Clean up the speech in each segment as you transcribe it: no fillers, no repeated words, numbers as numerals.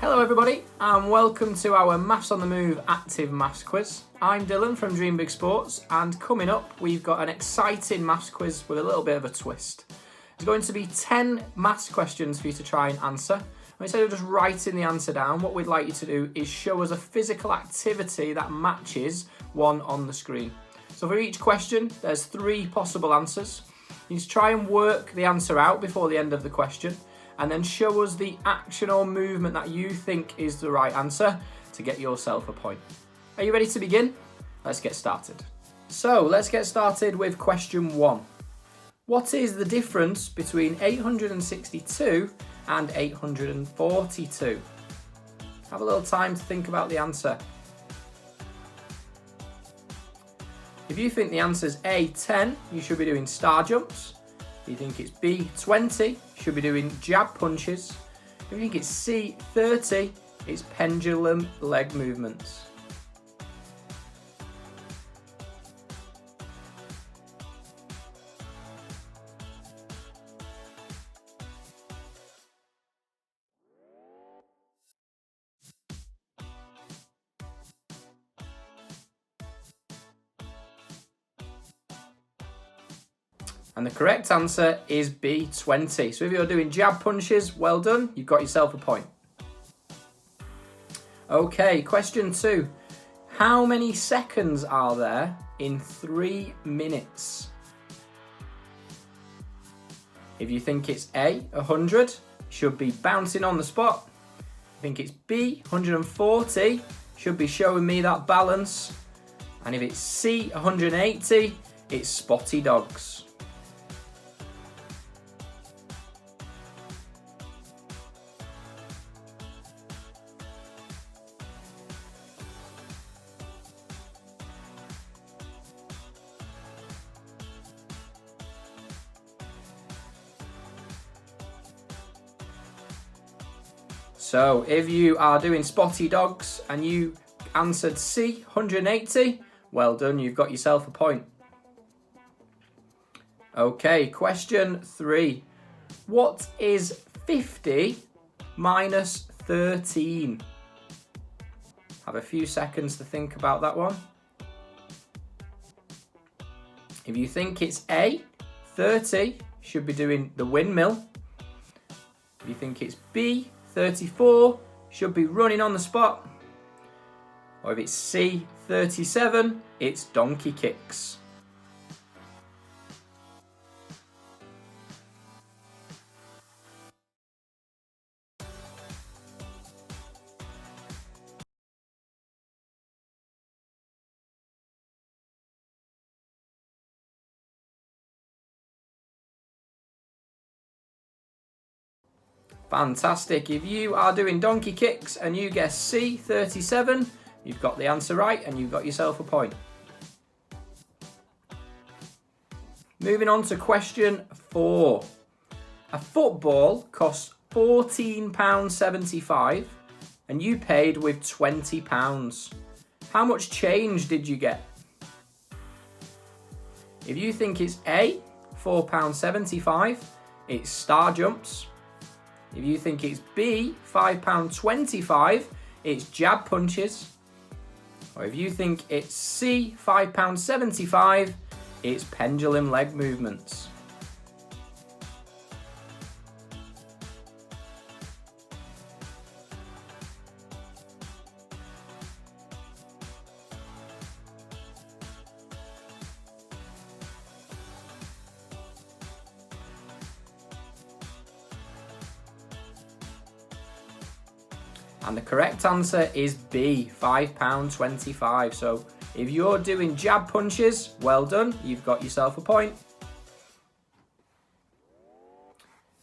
Hello everybody and welcome to our Maths on the Move Active Maths Quiz. I'm Dylan from Dream Big Sports and coming up we've got an exciting maths quiz with a little bit of a twist. There's going to be 10 maths questions for you to try and answer. And instead of just writing the answer down, what we'd like you to do is show us a physical activity that matches one on the screen. So for each question there's 3 possible answers. You need to try and work the answer out before the end of the question, and then show us the action or movement that you think is the right answer to get yourself a point. Are you ready to begin? Let's get started. So let's get started with question 1. What is the difference between 862 and 842? Have a little time to think about the answer. If you think the answer is A, 10, you should be doing star jumps. If you think it's B, 20, you should be doing jab punches. If you think it's C, 30, it's pendulum leg movements. And the correct answer is B, 20. So if you're doing jab punches, well done, you've got yourself a point. Okay, question 2. How many seconds are there in 3 minutes? If you think it's A, 100, should be bouncing on the spot. If you think it's B, 140, should be showing me that balance. And if it's C, 180, it's spotty dogs. So if you are doing spotty dogs and you answered C, 180, well done, you've got yourself a point. Okay, question 3. What is 50 minus 13? Have a few seconds to think about that one. If you think it's A, 30, should be doing the windmill. If you think it's B, 34, should be running on the spot. Or if it's C, 37, it's donkey kicks. Fantastic. If you are doing donkey kicks and you guess C, 37, you've got the answer right and you've got yourself a point. Moving on to question 4. A football costs £14.75 and you paid with £20. How much change did you get? If you think it's A, £4.75, it's star jumps. If you think it's B, £5.25, it's jab punches. Or if you think it's C, £5.75, it's pendulum leg movements. And the correct answer is B, £5.25. So if you're doing jab punches, well done, you've got yourself a point.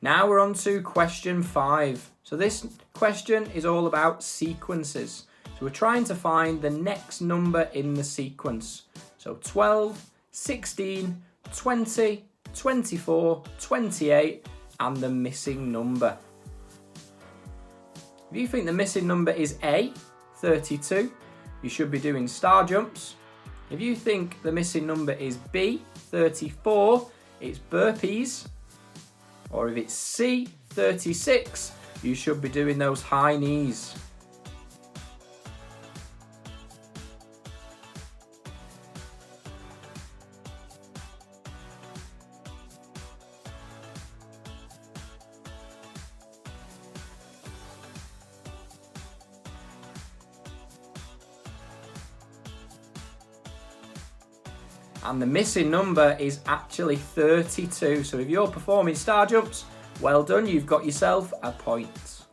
Now we're on to question 5. So this question is all about sequences. So we're trying to find the next number in the sequence. So 12, 16, 20, 24, 28, and the missing number. If you think the missing number is A, 32, you should be doing star jumps. If you think the missing number is B, 34, it's burpees. Or if it's C, 36, you should be doing those high knees. And the missing number is actually 32. So if you're performing star jumps, well done, you've got yourself a point.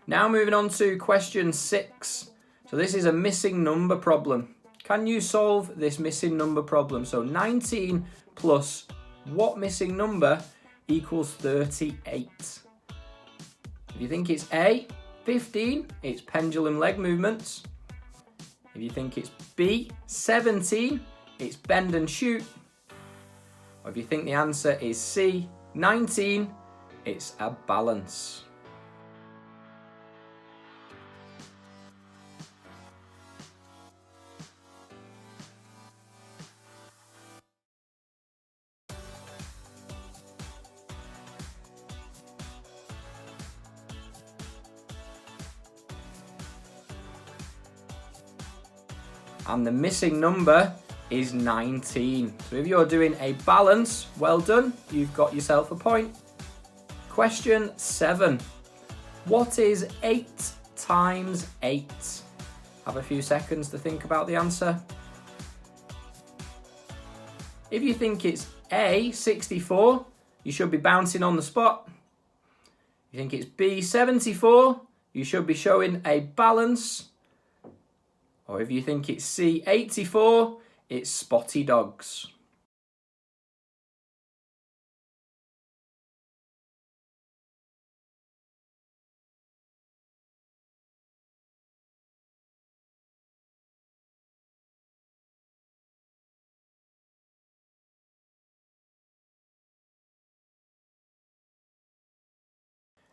Now moving on to question 6. So this is a missing number problem. Can you solve this missing number problem? So 19 plus what missing number equals 38? If you think it's A, 15, it's pendulum leg movements. If you think it's B, 17, it's bend and shoot. Or if you think the answer is C, 19, it's a balance. And the missing number is 19. So if you're doing a balance, well done, you've got yourself a point. Question 7. What is 8 times 8? Have a few seconds to think about the answer. If you think it's A, 64, you should be bouncing on the spot. If you think it's B, 74, you should be showing a balance. Or if you think it's C, 84, it's spotty dogs.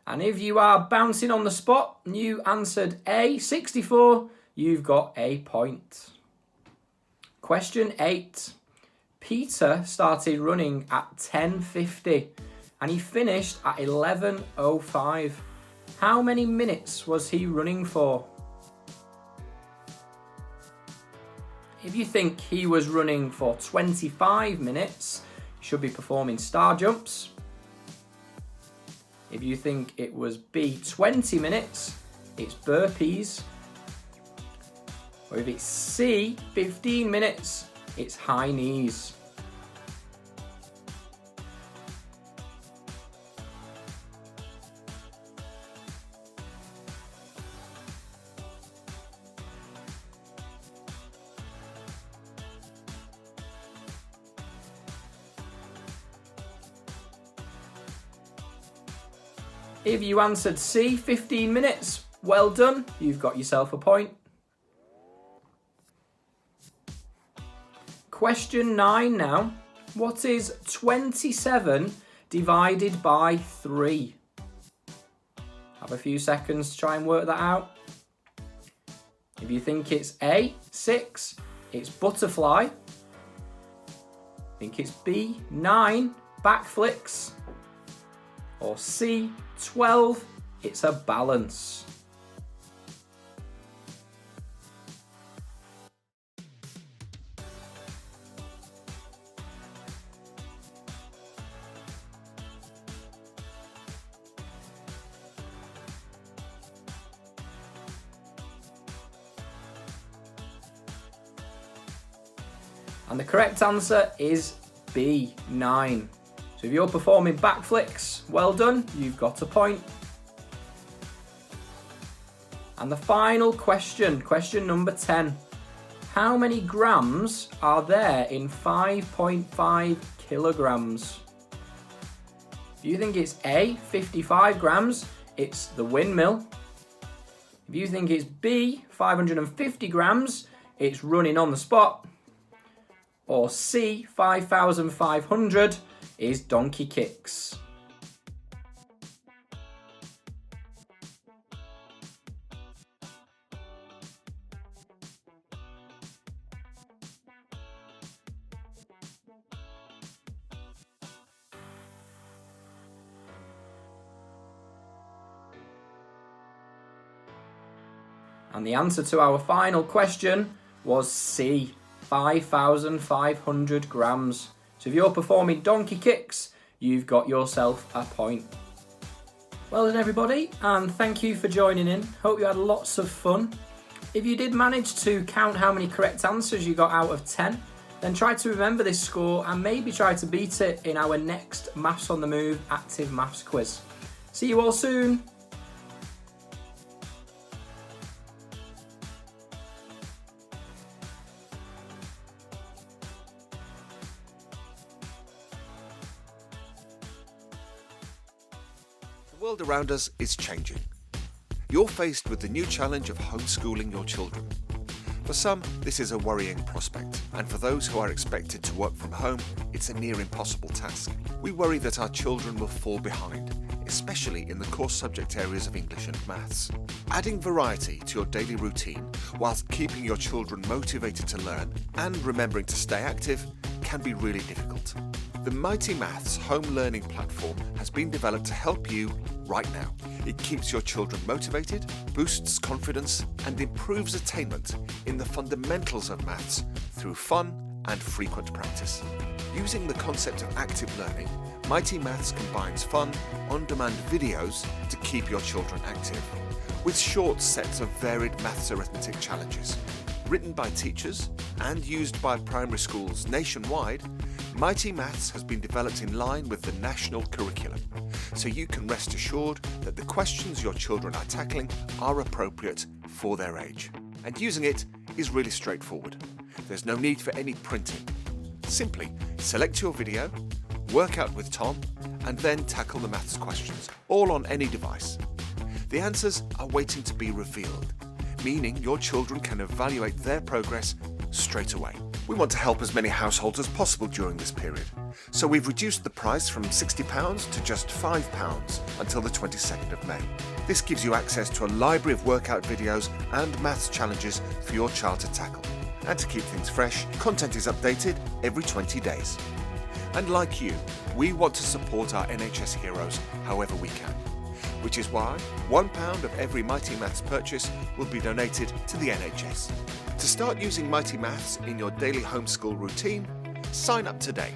And if you are bouncing on the spot and you answered A, 64, you've got a point. Question 8. Peter started running at 10:50 and he finished at 11:05. How many minutes was he running for? If you think he was running for 25 minutes, you should be performing star jumps. If you think it was B, 20 minutes, it's burpees. Or if it's C, 15 minutes, it's high knees. If you answered C, 15 minutes, well done, you've got yourself a point. Question 9 now. What is 27 divided by 3? Have a few seconds to try and work that out. If you think it's A, 6, it's butterfly. Think it's B, 9, backflips. Or C, 12, it's a balance. And the correct answer is B, 9. So if you're performing backflips, well done, you've got a point. And the final question, question number 10. How many grams are there in 5.5 kilograms? If you think it's A, 55 grams, it's the windmill. If you think it's B, 550 grams, it's running on the spot. Or C, 5,500 is donkey kicks. And the answer to our final question was C, 5,500 grams. So if you're performing donkey kicks, you've got yourself a point. Well done everybody, and thank you for joining in. Hope you had lots of fun. If you did manage to count how many correct answers you got out of 10, then try to remember this score and maybe try to beat it in our next Maths on the Move Active Maths quiz. See you all soon. The world around us is changing. You're faced with the new challenge of homeschooling your children. For some, this is a worrying prospect, and for those who are expected to work from home, it's a near impossible task. We worry that our children will fall behind, especially in the core subject areas of English and maths. Adding variety to your daily routine, whilst keeping your children motivated to learn and remembering to stay active, can be really difficult. The Mighty Maths home learning platform has been developed to help you right now. It keeps your children motivated, boosts confidence, and improves attainment in the fundamentals of maths through fun and frequent practice. Using the concept of active learning, Mighty Maths combines fun, on-demand videos to keep your children active, with short sets of varied maths arithmetic challenges. Written by teachers and used by primary schools nationwide, Mighty Maths has been developed in line with the national curriculum, so you can rest assured that the questions your children are tackling are appropriate for their age. And using it is really straightforward. There's no need for any printing. Simply select your video, work out with Tom, and then tackle the maths questions, all on any device. The answers are waiting to be revealed, meaning your children can evaluate their progress straight away. We want to help as many households as possible during this period, so we've reduced the price from £60 to just £5 until the 22nd of May. This gives you access to a library of workout videos and maths challenges for your child to tackle. And to keep things fresh, content is updated every 20 days. And like you, we want to support our NHS heroes however we can, which is why £1 of every Mighty Maths purchase will be donated to the NHS. To start using Mighty Maths in your daily homeschool routine, sign up today.